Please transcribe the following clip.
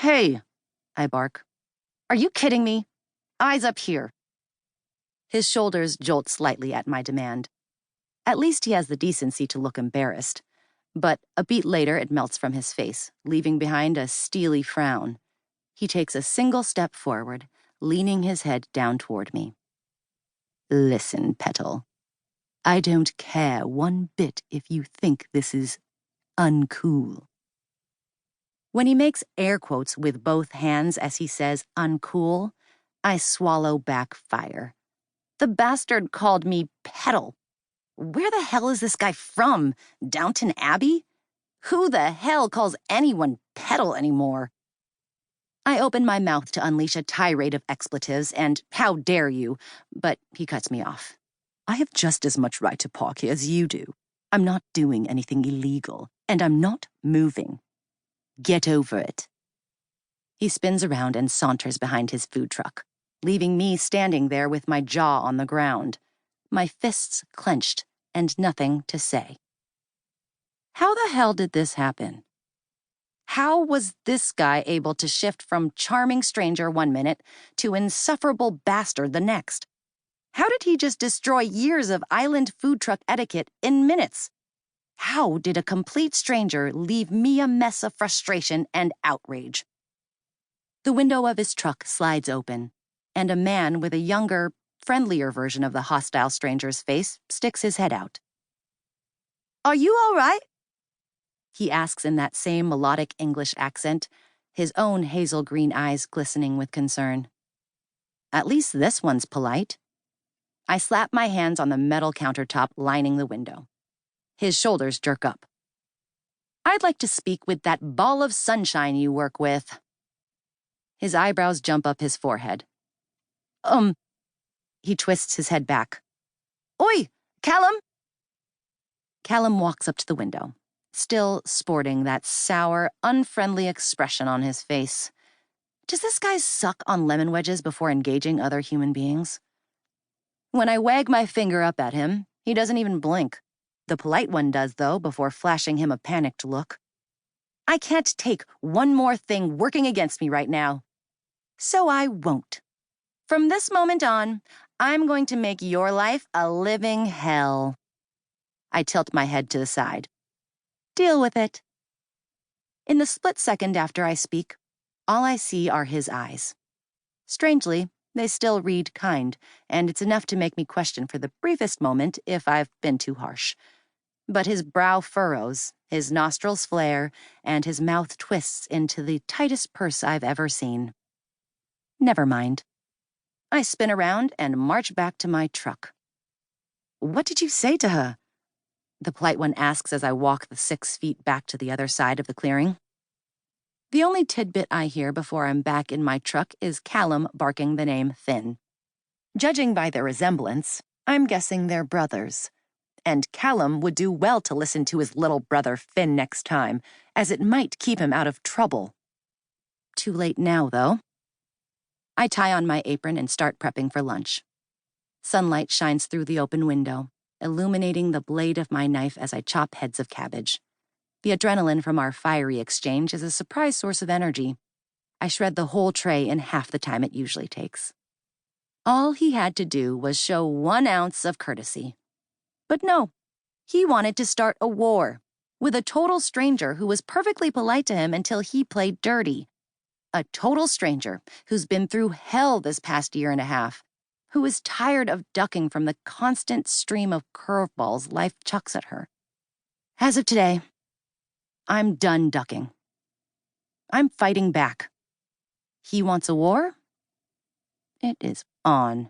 Hey, I bark. Are you kidding me? Eyes up here. His shoulders jolt slightly at my demand. At least he has the decency to look embarrassed. But a beat later, it melts from his face, leaving behind a steely frown. He takes a single step forward, leaning his head down toward me. Listen, Petal. I don't care one bit if you think this is uncool. When he makes air quotes with both hands as he says uncool, I swallow back fire. The bastard called me Petal. Where the hell is this guy from? Downton Abbey? Who the hell calls anyone Petal anymore? I open my mouth to unleash a tirade of expletives and how dare you, but he cuts me off. I have just as much right to park here as you do. I'm not doing anything illegal, and I'm not moving. Get over it. He spins around and saunters behind his food truck, leaving me standing there with my jaw on the ground, my fists clenched and nothing to say. How the hell did this happen? How was this guy able to shift from charming stranger one minute to insufferable bastard the next? How did he just destroy years of island food truck etiquette in minutes? How did a complete stranger leave me a mess of frustration and outrage? The window of his truck slides open, and a man with a younger, friendlier version of the hostile stranger's face sticks his head out. Are you all right? He asks in that same melodic English accent, his own hazel green eyes glistening with concern. At least this one's polite. I slap my hands on the metal countertop lining the window. His shoulders jerk up. I'd like to speak with that ball of sunshine you work with. His eyebrows jump up his forehead. He twists his head back. Oi, Callum! Callum walks up to the window, still sporting that sour, unfriendly expression on his face. Does this guy suck on lemon wedges before engaging other human beings? When I wag my finger up at him, he doesn't even blink. The polite one does, though, before flashing him a panicked look. I can't take one more thing working against me right now. So I won't. From this moment on, I'm going to make your life a living hell. I tilt my head to the side. Deal with it. In the split second after I speak, all I see are his eyes. Strangely, they still read kind, and it's enough to make me question for the briefest moment if I've been too harsh. But his brow furrows, his nostrils flare, and his mouth twists into the tightest purse I've ever seen. Never mind. I spin around and march back to my truck. What did you say to her? The polite one asks as I walk the 6 feet back to the other side of the clearing. The only tidbit I hear before I'm back in my truck is Callum barking the name Finn. Judging by their resemblance, I'm guessing they're brothers. And Callum would do well to listen to his little brother Finn next time, as it might keep him out of trouble. Too late now, though. I tie on my apron and start prepping for lunch. Sunlight shines through the open window, illuminating the blade of my knife as I chop heads of cabbage. The adrenaline from our fiery exchange is a surprise source of energy. I shred the whole tray in half the time it usually takes. All he had to do was show 1 ounce of courtesy. But no, he wanted to start a war with a total stranger who was perfectly polite to him until he played dirty. A total stranger who's been through hell this past year and a half, who is tired of ducking from the constant stream of curveballs life chucks at her. As of today, I'm done ducking. I'm fighting back. He wants a war? It is on.